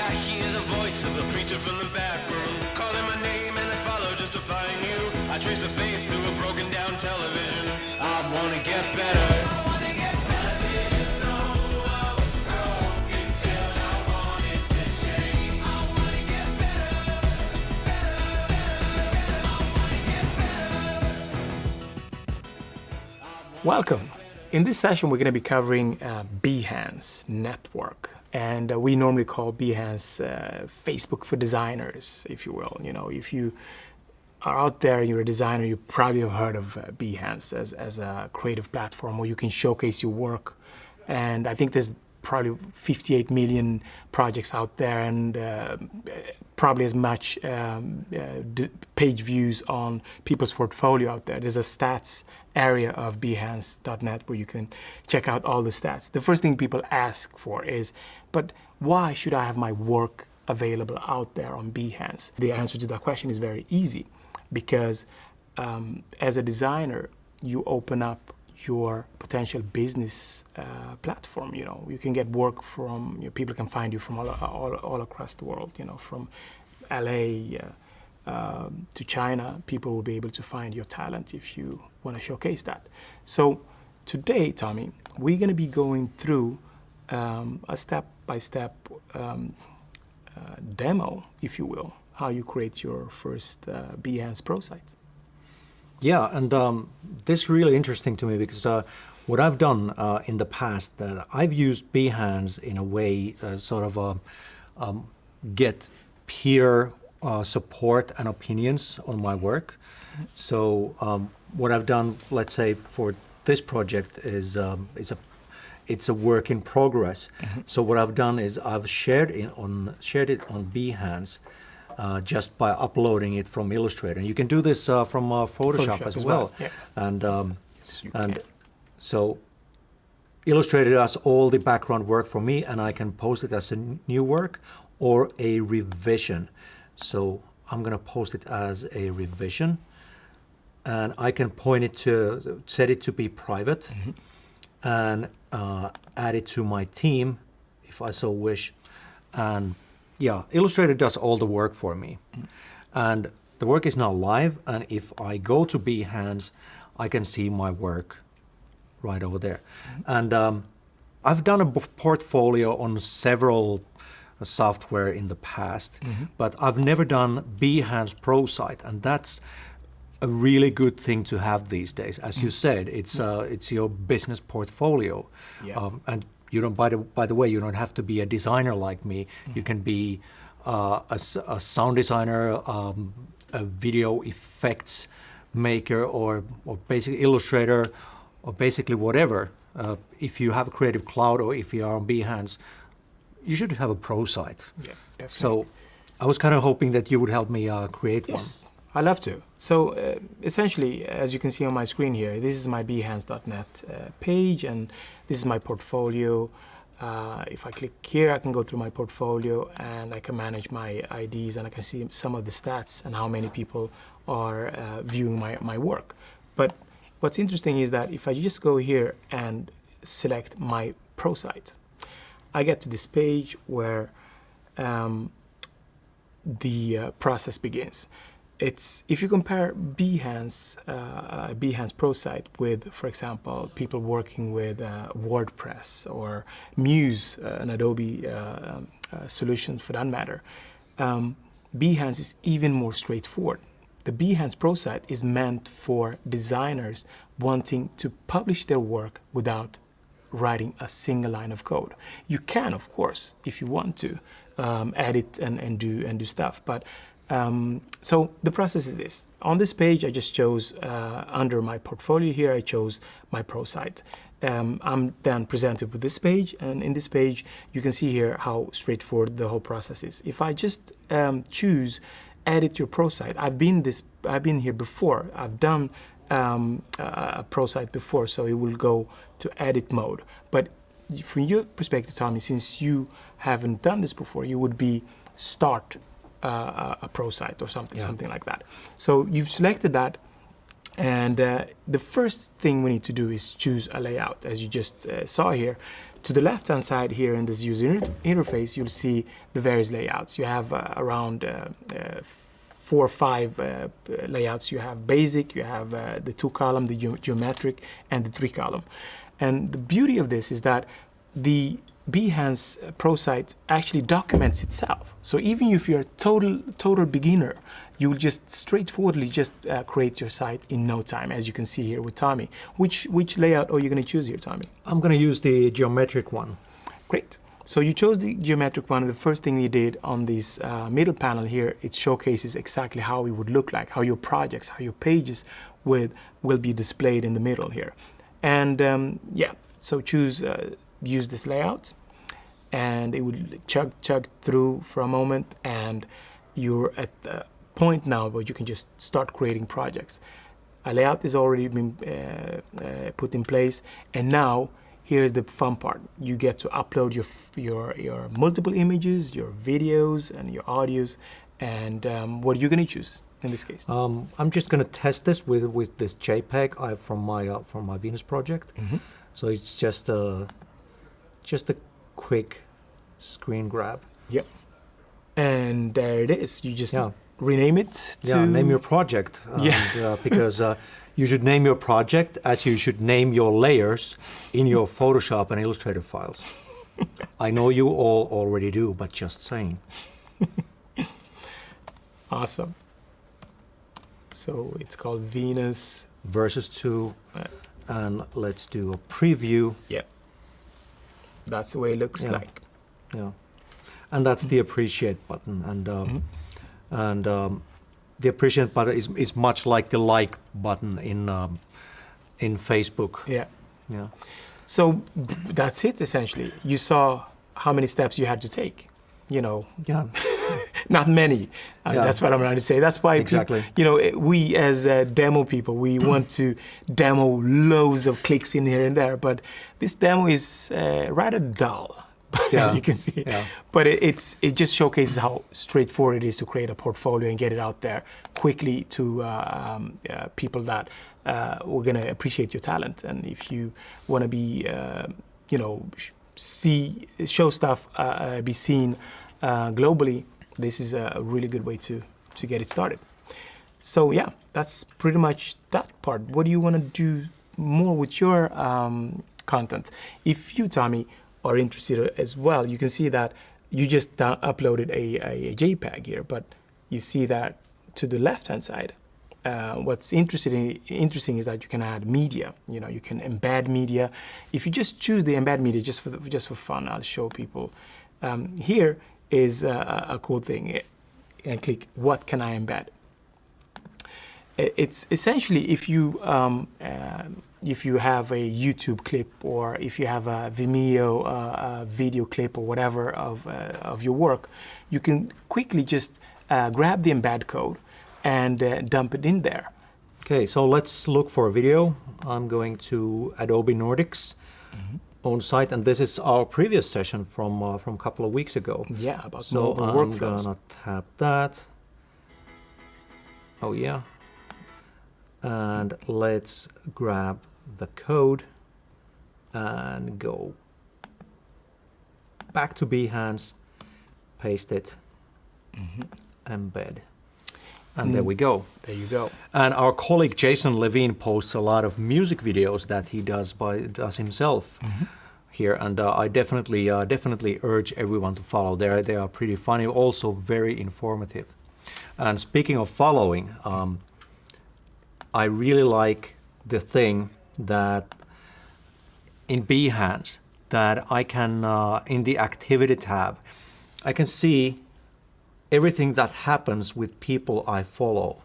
I hear the voice of the preacher from the back room, calling my name and I follow just to find you. I trace the faith to a broken down television. I wanna get better. Welcome. In this session, we're going to be covering Behance network, and we normally call Behance Facebook for designers, if you will. You know, if you are out there, you're a designer, you probably have heard of Behance as a creative platform where you can showcase your work. And I think there's probably 58 million projects out there, and probably as much page views on people's portfolio out there. There's a stats area of Behance.net where you can check out all the stats. The first thing people ask for is, but why should I have my work available out there on Behance? The answer to that question is very easy, because as a designer, you open up your potential business platform. You know, you can get work from, people can find you from all across the world, you know, from LA to China. People will be able to find your talent if you want to showcase that. So today, Tommy, we're going to be going through a step-by-step demo, if you will, how you create your first Behance ProSite. Yeah, and this is really interesting to me because what I've done in the past, that I've used Behance in a way sort of get peer support and opinions on my work. So what I've done, let's say for this project, is it's a work in progress. Mm-hmm. So what I've done is I've shared it on Behance. Just by uploading it from Illustrator. And you can do this from Photoshop as well. Yeah. And so Illustrator does all the background work for me, and I can post it as a new work or a revision. So I'm going to post it as a revision, and I can set it to be private, mm-hmm. and add it to my team if I so wish. And yeah, Illustrator does all the work for me. Mm. And the work is now live, and if I go to Behance, I can see my work right over there. Mm. And I've done a portfolio on several software in the past, mm-hmm. but I've never done Behance ProSite, and that's a really good thing to have these days. As you said, it's your business portfolio. Yeah. And you don't. By the way, you don't have to be a designer like me. Mm-hmm. You can be a sound designer, a video effects maker, or basically Illustrator, or basically whatever. If you have a Creative Cloud or if you are on Behance, you should have a ProSite. Yeah, definitely. So I was kind of hoping that you would help me create one. Yes, I'd love to. So essentially, as you can see on my screen here, this is my Behance.net page, and this is my portfolio. If I click here, I can go through my portfolio, and I can manage my IDs, and I can see some of the stats and how many people are viewing my work. But what's interesting is that if I just go here and select my ProSite, I get to this page where the process begins. If you compare Behance ProSite with, for example, people working with WordPress or Muse, an Adobe solution for that matter, Behance is even more straightforward. The Behance ProSite is meant for designers wanting to publish their work without writing a single line of code. You can, of course, if you want to, edit and do stuff, but so the process is this. On this page, I just chose, under my portfolio here, I chose my ProSite. I'm then presented with this page, and in this page, you can see here how straightforward the whole process is. If I just choose edit your ProSite, I've been here before. I've done a ProSite before, so it will go to edit mode. But from your perspective, Tommy, since you haven't done this before, you would be start a ProSite or something like that. So you've selected that, and the first thing we need to do is choose a layout, as you just saw here. To the left-hand side here in this user interface, you'll see the various layouts. You have around 4 or 5 layouts. You have basic, you have the 2-column, the geometric, and the 3-column. And the beauty of this is that the Behance ProSite actually documents itself. So even if you're a total beginner, you'll just straightforwardly just create your site in no time, as you can see here with Tommy. Which layout are you going to choose here, Tommy? I'm going to use the geometric one. Great. So you chose the geometric one, and the first thing you did on this middle panel here, it showcases exactly how it would look like, how your projects, how your pages will be displayed in the middle here. And yeah, so use this layout, and it would chug through for a moment, and you're at the point now where you can just start creating projects. A layout has already been put in place, and now here's the fun part. You get to upload your multiple images, your videos, and your audios. And what are you going to choose in this case? I'm just going to test this with this JPEG I have from my Venus project. Mm-hmm. So it's just a quick screen grab. Yep. And there it is. You just rename it to... name your project. Because you should name your project as you should name your layers in your Photoshop and Illustrator files. I know you all already do, but just saying. Awesome. So it's called Venus versus 2, and let's do a preview. Yeah. That's the way it looks like. Yeah. And that's the appreciate button, and the appreciate button is much like the like button in Facebook. Yeah. Yeah. So that's it essentially. You saw how many steps you had to take. Yeah. Not many. That's what I'm trying to say. That's why exactly. We as demo people, we want to demo loads of clicks in here and there, but this demo is rather dull. As you can see. Yeah. But it just showcases how straightforward it is to create a portfolio and get it out there quickly to people that are going to appreciate your talent. And if you want to be, show stuff, be seen globally, this is a really good way to get it started. So yeah, that's pretty much that part. What do you want to do more with your content? If you, Tommy, are interested as well, you can see that you just uploaded a JPEG here, but you see that to the left-hand side, what's interesting is that you can add media. You can embed media. If you just choose the embed media just for fun, I'll show people. Here is a cool thing, and click what can I embed. It's essentially if you have a YouTube clip, or if you have a Vimeo video clip or whatever of your work, you can quickly just grab the embed code and dump it in there. Okay, so let's look for a video. I'm going to Adobe Nordics own site, and this is our previous session from a couple of weeks ago. Yeah, about so mobile workflows. I'm gonna tap that. Oh yeah. And let's grab the code and go back to Behance, paste it, embed. And there we go. There you go. And our colleague Jason Levine posts a lot of music videos that he does himself here, and I definitely urge everyone to follow. They are pretty funny, also very informative. And speaking of following, I really like the thing that in Behance that I can in the activity tab, I can see everything that happens with people I follow,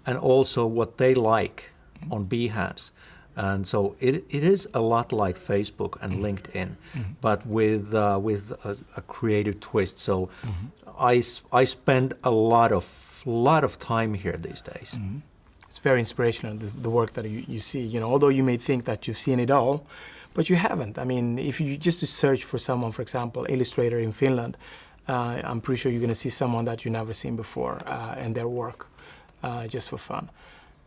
and also what they like on Behance. And so it is a lot like Facebook and LinkedIn, but with a creative twist. So I spend a lot of time here these days. It's very inspirational, the work that you see. Although you may think that you've seen it all, but you haven't. I mean, if you just search for someone, for example, Illustrator in Finland, I'm pretty sure you're going to see someone that you've never seen before and their work, just for fun.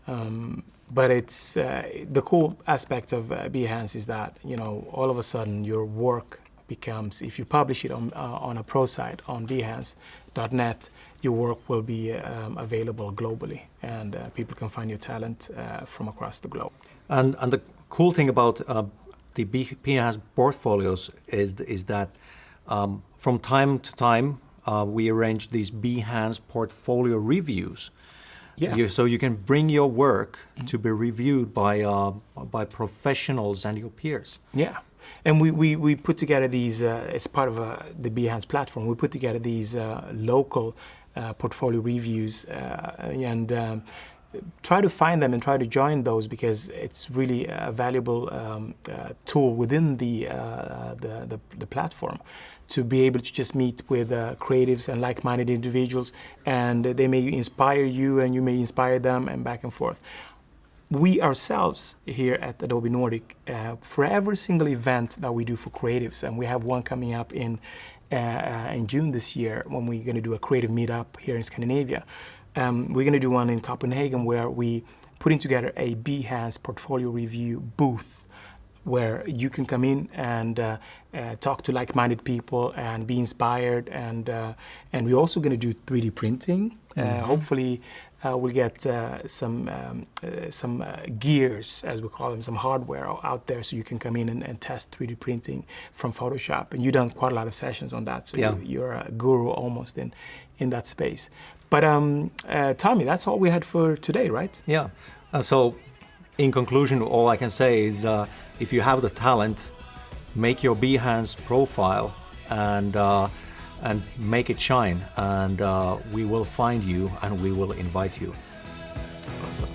But it's the cool aspect of Behance is that, you know, all of a sudden your work becomes, if you publish it on a ProSite on Behance.net, your work will be available globally, and people can find your talent from across the globe. And the cool thing about the Behance portfolios is that from time to time we arrange these Behance portfolio reviews. Yeah. So you can bring your work to be reviewed by professionals and your peers. Yeah. And we put together these, as part of the Behance platform, we put together these local portfolio reviews and try to find them and try to join those, because it's really a valuable tool within the platform to be able to just meet with creatives and like-minded individuals, and they may inspire you and you may inspire them, and back and forth. We ourselves here at Adobe Nordic, for every single event that we do for creatives, and we have one coming up in June this year when we're going to do a creative meetup here in Scandinavia. We're going to do one in Copenhagen where we putting together a Behance portfolio review booth where you can come in and talk to like-minded people and be inspired, and we're also going to do 3D printing. Hopefully we'll get some gears, as we call them, some hardware out there, so you can come in and test 3D printing from Photoshop. And you've done quite a lot of sessions on that, so yeah. you're a guru almost in that space. But Tommy, that's all we had for today, right? Yeah. So in conclusion, all I can say is if you have the talent, make your Behance profile and make it shine, and we will find you and we will invite you. Awesome.